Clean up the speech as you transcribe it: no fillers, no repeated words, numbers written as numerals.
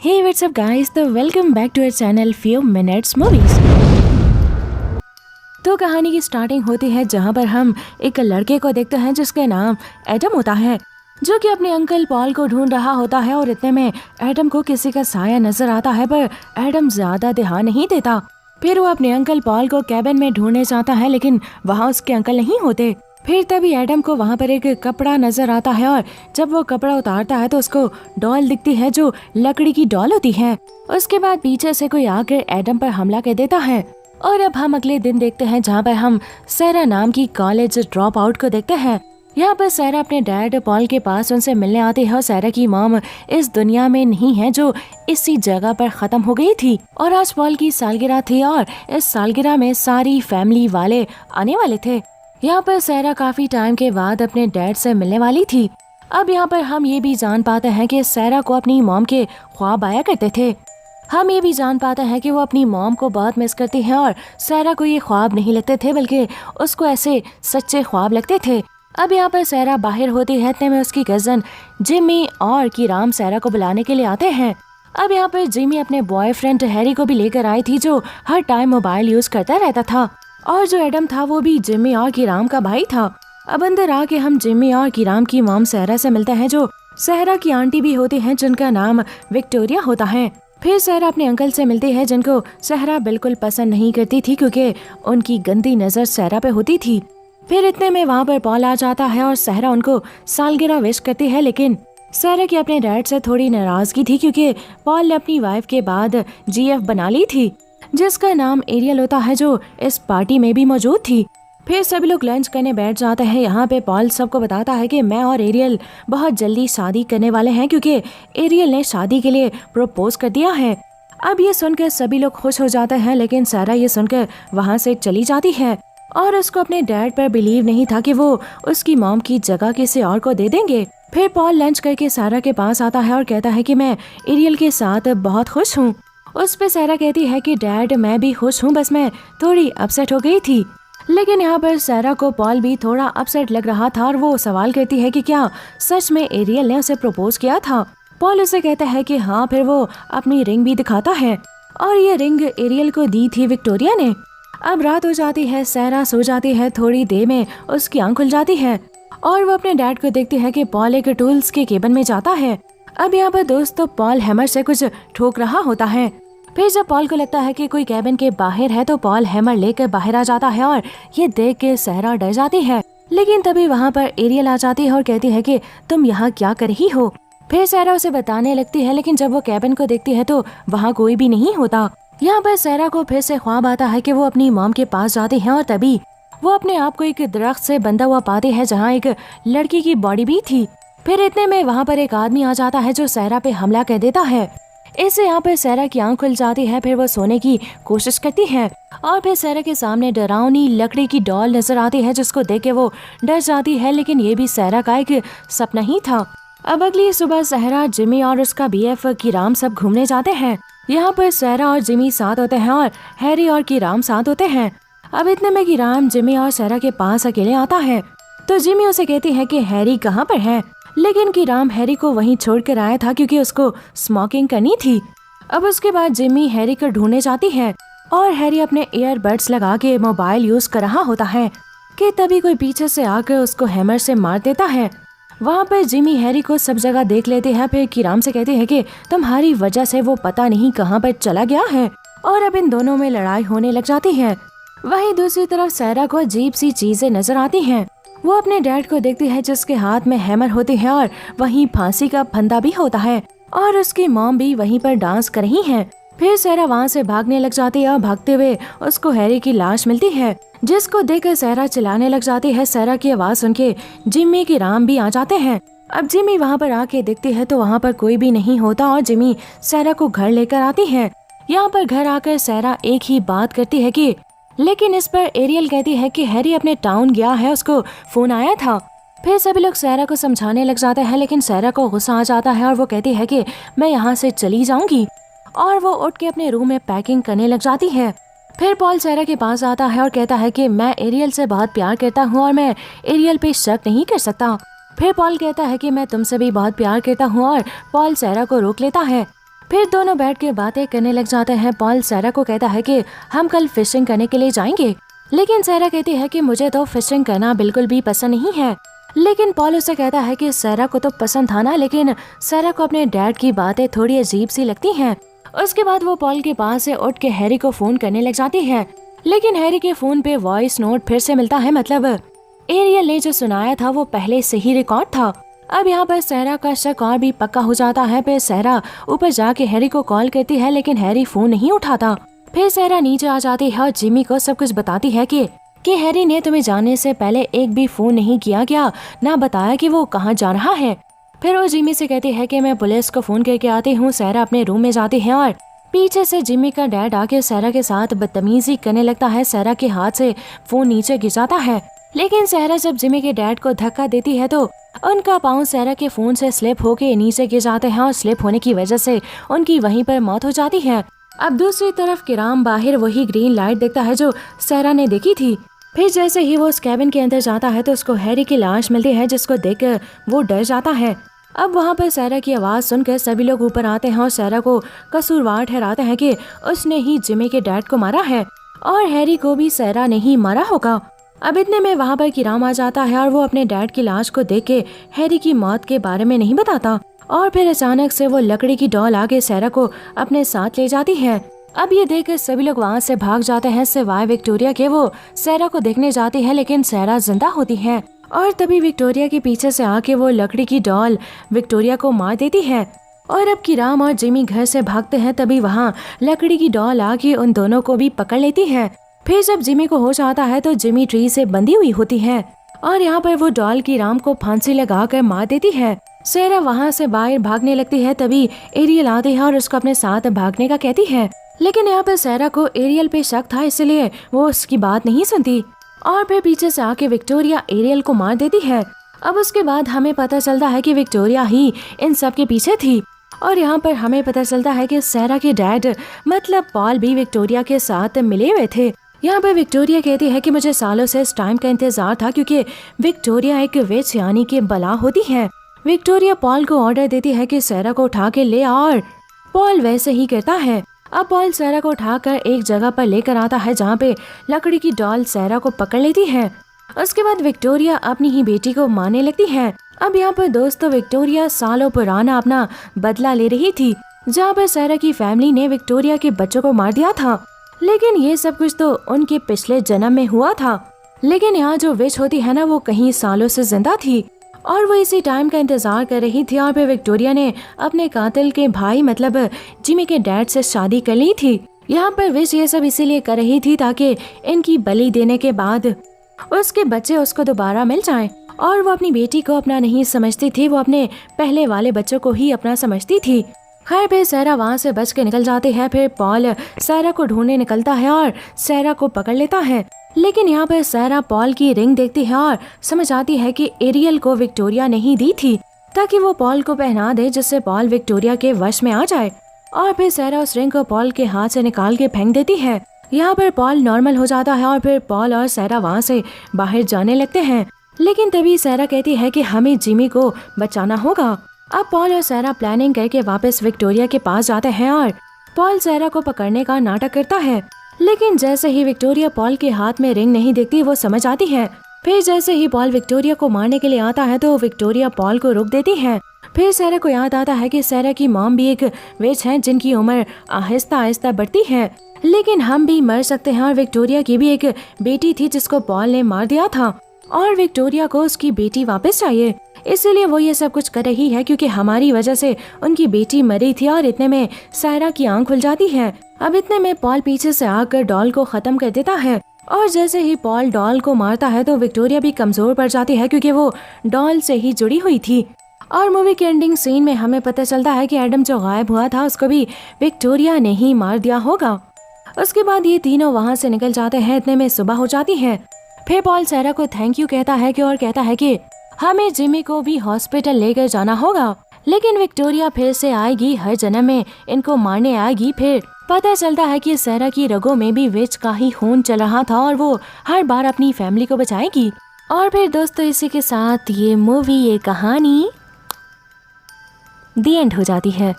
Hey, what's up guys? तो welcome back to our channel few minutes movies. तो कहानी की स्टार्टिंग होती है जहाँ पर हम एक लड़के को देखते हैं जिसका नाम एडम होता है, जो कि अपने अंकल पॉल को ढूंढ रहा होता है। और इतने में एडम को किसी का साया नजर आता है, पर एडम ज्यादा ध्यान नहीं देता। फिर वो अपने अंकल पॉल को कैबिन में ढूंढने जाता है, लेकिन वहाँ उसके अंकल नहीं होते। फिर तभी एडम को वहाँ पर एक कपड़ा नजर आता है, और जब वो कपड़ा उतारता है तो उसको डॉल दिखती है जो लकड़ी की डॉल होती है। उसके बाद पीछे से कोई आकर एडम पर हमला कर देता है। और अब हम अगले दिन देखते हैं जहाँ पर हम सैरा नाम की कॉलेज ड्रॉप आउट को देखते हैं। यहाँ पर सैरा अपने डैड पॉल के पास उनसे मिलने आती है, और सैरा की मॉम इस दुनिया में नहीं है जो इसी जगह पर खत्म हो गई थी। और आज पॉल की सालगिरह थी, और इस सालगिरह में सारी फैमिली वाले आने वाले थे। यहाँ पर सैरा काफी टाइम के बाद अपने डैड से मिलने वाली थी। अब यहाँ पर हम ये भी जान पाते हैं कि सैरा को अपनी मॉम के ख्वाब आया करते थे। हम ये भी जान पाते हैं कि वो अपनी मॉम को बहुत मिस करती है, और सैरा को ये ख्वाब नहीं लगते थे बल्कि उसको ऐसे सच्चे ख्वाब लगते थे। अब यहाँ पर सैरा बाहर होती है, इतने में उसकी कजन जिमी और किराम सैरा को बुलाने के लिए आते हैं। अब यहाँ पर जिमी अपने बॉयफ्रेंड हैरी को भी लेकर आई थी, जो हर टाइम मोबाइल यूज करता रहता था। और जो एडम था वो भी जिमी और किराम का भाई था। अब अंदर आके हम जिमी और किराम की मॉम सैरा से मिलते हैं, जो सैरा की आंटी भी होती हैं, जिनका नाम विक्टोरिया होता है। फिर सैरा अपने अंकल से मिलती है, जिनको सैरा बिल्कुल पसंद नहीं करती थी क्योंकि उनकी गंदी नजर सैरा पे होती थी। फिर इतने में वहाँ पर पॉल आ जाता है, और सैरा उनको सालगिरह विश करती है। लेकिन सैरा की अपने डैड से थोड़ी नाराजगी थी क्योंकि पॉल ने अपनी वाइफ के बाद जीएफ बना ली थी, जिसका नाम एरियल होता है, जो इस पार्टी में भी मौजूद थी। फिर सभी लोग लंच करने बैठ जाते हैं। यहाँ पे पॉल सबको बताता है कि मैं और एरियल बहुत जल्दी शादी करने वाले हैं, क्योंकि एरियल ने शादी के लिए प्रपोज कर दिया है। अब ये सुनकर सभी लोग खुश हो जाते हैं, लेकिन सैरा ये सुनकर वहाँ से चली जाती है। और उसको अपने डैड पर बिलीव नहीं था कि वो उसकी मॉम की जगह किसी और को दे देंगे। फिर पॉल लंच करके सैरा के पास आता है और कहता है कि मैं एरियल के साथ बहुत खुश हूँ। उस पे सैरा कहती है कि डैड मैं भी खुश हूँ, बस मैं थोड़ी अपसेट हो गई थी। लेकिन यहाँ पर सैरा को पॉल भी थोड़ा अपसेट लग रहा था, और वो सवाल करती है कि क्या सच में एरियल ने उसे प्रपोज किया था। पॉल उसे कहता है कि हाँ। फिर वो अपनी रिंग भी दिखाता है, और ये रिंग एरियल को दी थी विक्टोरिया ने। अब रात हो जाती है, सैरा सो जाती है। थोड़ी देर में उसकी आँख खुल जाती है, और वो अपने डैड को देखती है कि पॉल एक टूल्स के केबिन में जाता है। अब यहाँ पर दोस्तों पॉल हैमर से कुछ ठोक रहा होता है। फिर जब पॉल को लगता है कि कोई कैबिन के बाहर है, तो पॉल हैमर लेकर बाहर आ जाता है, और ये देख के सैरा डर जाती है। लेकिन तभी वहाँ पर एरियल आ जाती है और कहती है कि तुम यहाँ क्या कर रही हो। फिर सैरा उसे बताने लगती है, लेकिन जब वो कैबिन को देखती है तो वहाँ कोई भी नहीं होता। यहाँ पर सैरा को फिर से ख्वाब आता है कि वो अपनी मॉम के पास जाती है, और तभी वो अपने आप को एक दरख्त से बंधा हुआ पाती है, जहाँ एक लड़की की बॉडी भी थी। फिर इतने में वहाँ पर एक आदमी आ जाता है, जो सैरा पे हमला कर देता है। इससे यहाँ पर सैरा की आँख खुल जाती है। फिर वो सोने की कोशिश करती है, और फिर सैरा के सामने डरावनी लकड़ी की डॉल नजर आती है, जिसको देख के वो डर जाती है। लेकिन ये भी सैरा का एक सपना ही था। अब अगली सुबह सैरा, जिमी और उसका बीएफ किराम सब घूमने जाते हैं। यहाँ पर सैरा और जिमी साथ होते हैं, और हैरी और किराम साथ होते हैं। अब इतने में किराम जिमी और सैरा के पास अकेले आता है, तो जिमी उसे कहती है कि हैरी कहाँ पर है। लेकिन किराम हैरी को वहीं छोड़कर आया था क्योंकि उसको स्मोकिंग करनी थी। अब उसके बाद जिमी हैरी को ढूंढने जाती है, और हैरी अपने ईयरबड्स लगा के मोबाइल यूज कर रहा होता है कि तभी कोई पीछे से आकर उसको हैमर से मार देता है। वहाँ पर जिमी हैरी को सब जगह देख लेते हैं। फिर किराम से कहते हैं कि तुम्हारी वजह से वो पता नहीं कहाँ पर चला गया है, और अब इन दोनों में लड़ाई होने लग जाती है। वहीं दूसरी तरफ सैरा को अजीब सी चीजें नजर आती हैं। वो अपने डैड को देखती है, जिसके हाथ में हैमर होती है, और वहीं फांसी का फंदा भी होता है, और उसकी मॉम भी वहीं पर डांस कर रही है। फिर सैरा वहाँ से भागने लग जाती है, और भागते हुए उसको हैरी की लाश मिलती है, जिसको देखकर सैरा चिल्लाने लग जाती है। सैरा की आवाज सुन के जिमी के राम भी आ जाते हैं। अब जिमी वहाँ पर आके देखती है तो वहाँ पर कोई भी नहीं होता, और जिमी सैरा को घर लेकर आती है। यहाँ पर घर आकर सैरा एक ही बात करती है कि लेकिन इस पर एरियल कहती है कि हैरी अपने टाउन गया है, उसको फोन आया था। फिर सभी लोग सैरा को समझाने लग जाते हैं, लेकिन सैरा को गुस्सा आ जाता है, और वो कहती है कि मैं यहाँ से चली जाऊंगी, और वो उठ के अपने रूम में पैकिंग करने लग जाती है। फिर पॉल सैरा के पास आता है और कहता है कि मैं एरियल से बहुत प्यार करता हूँ, और मैं एरियल पे शक नहीं कर सकता। फिर पॉल कहता है कि मैं तुमसे भी बहुत प्यार करता हूँ, और पॉल सैरा को रोक लेता है। फिर दोनों बैठ के बातें करने लग जाते हैं। पॉल सारा को कहता है कि हम कल फिशिंग करने के लिए जाएंगे, लेकिन सारा कहती है कि मुझे तो फिशिंग करना बिल्कुल भी पसंद नहीं है। लेकिन पॉल उसे कहता है कि सारा को तो पसंद था ना, लेकिन सारा को अपने डैड की बातें थोड़ी अजीब सी लगती हैं। उसके बाद वो पॉल के पास से उठ के हैरी को फोन करने लग जाती है, लेकिन हैरी के फोन पे वॉइस नोट फिर से मिलता है। मतलब एरियल ने जो सुनाया था वो पहले से ही रिकॉर्ड था। अब यहाँ पर सहरा का शक और भी पक्का हो जाता है। फिर सहरा ऊपर जाके हैरी को कॉल करती है, लेकिन हैरी फोन नहीं उठाता। फिर सहरा नीचे आ जाती है और जिमी को सब कुछ बताती है कि हैरी ने तुम्हें जाने से पहले एक भी फोन नहीं किया क्या, ना बताया कि वो कहाँ जा रहा है। फिर वो जिमी से कहती है कि मैं पुलिस को फोन करके आती हूँ। सहरा अपने रूम में जाती है और पीछे से जिमी का डैड आके सहरा के साथ बदतमीजी करने लगता है। सहरा के हाथ से फोन नीचे गिर जाता है, लेकिन सहरा जब जिमी के डैड को धक्का देती है तो उनका पाँव सहरा के फोन से स्लिप होके नीचे गिर जाते हैं और स्लिप होने की वजह से उनकी वहीं पर मौत हो जाती है। अब दूसरी तरफ किराम बाहर वही ग्रीन लाइट देखता है जो सहरा ने देखी थी। फिर जैसे ही वो उस कैबिन के अंदर जाता है तो उसको हैरी की लाश मिलती है, जिसको देखकर वो डर जाता है। अब वहाँ पर सहरा की आवाज़ सुनकर सभी लोग ऊपर आते हैं और सहरा को कसूरवार ठहराते हैं कि उसने ही जिमी के डैड को मारा है और हैरी को भी सहरा ने ही मारा होगा। अब इतने में वहाँ पर किराम आ जाता है और वो अपने डैड की लाश को देख के हैरी की मौत के बारे में नहीं बताता। और फिर अचानक से वो लकड़ी की डॉल आके सहरा को अपने साथ ले जाती है। अब ये देखकर सभी लोग वहाँ से भाग जाते हैं, सिवाय विक्टोरिया के। वो सहरा को देखने जाती है, लेकिन सहरा जिंदा होती है और तभी विक्टोरिया के पीछे से आके वो लकड़ी की डॉल विक्टोरिया को मार देती है। और अब किराम और जिमी घर से भागते हैं, तभी वहाँ लकड़ी की डॉल आके उन दोनों को भी पकड़ लेती है। फिर जब जिमी को होश आता है तो जिमी ट्री से बंधी हुई होती है और यहाँ पर वो डॉल किराम को फांसी लगाकर मार देती है। सहरा वहाँ से बाहर भागने लगती है, तभी एरियल आती है और उसको अपने साथ भागने का कहती है, लेकिन यहाँ पर सहरा को एरियल पे शक था, इसलिए वो उसकी बात नहीं सुनती और फिर पीछे से आके विक्टोरिया एरियल को मार देती है। अब उसके बाद हमें पता चलता है कि विक्टोरिया ही इन सब के पीछे थी और यहाँ पर हमें पता चलता है कि सहरा के डैड मतलब पॉल भी विक्टोरिया के साथ मिले हुए थे। यहाँ पर विक्टोरिया कहती है कि मुझे सालों से इस टाइम का इंतजार था, क्योंकि विक्टोरिया एक विच यानी कि बला होती है। विक्टोरिया पॉल को ऑर्डर देती है कि सहरा को उठा के ले और पॉल वैसे ही करता है। अब पॉल सहरा को उठाकर एक जगह पर लेकर आता है जहाँ पे लकड़ी की डॉल सहरा को पकड़ लेती है। उसके बाद विक्टोरिया अपनी ही बेटी को मारने लगती है। अब यहाँ पर दोस्तों विक्टोरिया सालों पुराना अपना बदला ले रही थी, जहाँ पर सहरा की फैमिली ने विक्टोरिया के बच्चों को मार दिया था। लेकिन ये सब कुछ तो उनके पिछले जन्म में हुआ था, लेकिन यहाँ जो विच होती है ना, वो कहीं सालों से जिंदा थी और वो इसी टाइम का इंतजार कर रही थी। और फिर विक्टोरिया ने अपने कातिल के भाई मतलब जिमी के डैड से शादी कर ली थी। यहाँ पर विच ये सब इसीलिए कर रही थी ताकि इनकी बलि देने के बाद उसके बच्चे उसको दोबारा मिल जाएं। और वो अपनी बेटी को अपना नहीं समझती थी, वो अपने पहले वाले बच्चों को ही अपना समझती थी। खैर फिर सहरा वहाँ से बच के निकल जाती है। फिर पॉल सहरा को ढूंढने निकलता है और सहरा को पकड़ लेता है, लेकिन यहाँ पर सहरा पॉल की रिंग देखती है और समझ आती है कि एरियल को विक्टोरिया ने ही दी थी ताकि वो पॉल को पहना दे, जिससे पॉल विक्टोरिया के वश में आ जाए। और फिर सहरा उस रिंग को पॉल के हाथ से निकाल के फेंक देती है। यहाँ पर पॉल नॉर्मल हो जाता है और फिर पॉल और सहरा वहाँ से बाहर जाने लगते हैं, लेकिन तभी सहरा कहती है कि हमें जिमी को बचाना होगा। अब पॉल और सहरा प्लानिंग करके वापस विक्टोरिया के पास जाते हैं और पॉल सहरा को पकड़ने का नाटक करता है, लेकिन जैसे ही विक्टोरिया पॉल के हाथ में रिंग नहीं देखती वो समझ आती है। फिर जैसे ही पॉल विक्टोरिया को मारने के लिए आता है तो विक्टोरिया पॉल को रोक देती है। फिर सहरा को याद आता है कि सहरा की मॉम भी एक विच है जिनकी उम्र आहिस्ता आहिस्ता बढ़ती है, लेकिन हम भी मर सकते हैं। और विक्टोरिया की भी एक बेटी थी जिसको पॉल ने मार दिया था और विक्टोरिया को उसकी बेटी वापस चाहिए, इसीलिए वो ये सब कुछ कर रही है क्योंकि हमारी वजह से उनकी बेटी मरी थी। और इतने में सायरा की आंख खुल जाती है। अब इतने में पॉल पीछे से आकर डॉल को खत्म कर देता है और जैसे ही पॉल डॉल को मारता है तो विक्टोरिया भी कमजोर पड़ जाती है क्योंकि वो डॉल से ही जुड़ी हुई थी। और मूवी के एंडिंग सीन में हमें पता चलता है कि एडम जो गायब हुआ था उसको भी विक्टोरिया ने ही मार दिया होगा। उसके बाद ये तीनों वहाँ से निकल जाते हैं। इतने में सुबह हो जाती है। फिर पॉल सहरा को थैंक यू कहता है और कहता है कि हमें जिमी को भी हॉस्पिटल लेकर जाना होगा, लेकिन विक्टोरिया फिर से आएगी, हर जन्म में इनको मारने आएगी। फिर पता चलता है कि सहरा की रगों में भी विच का ही खून चल रहा था और वो हर बार अपनी फैमिली को बचाएगी। और फिर दोस्तों इसी के साथ ये मूवी, ये कहानी दी एंड हो जाती है।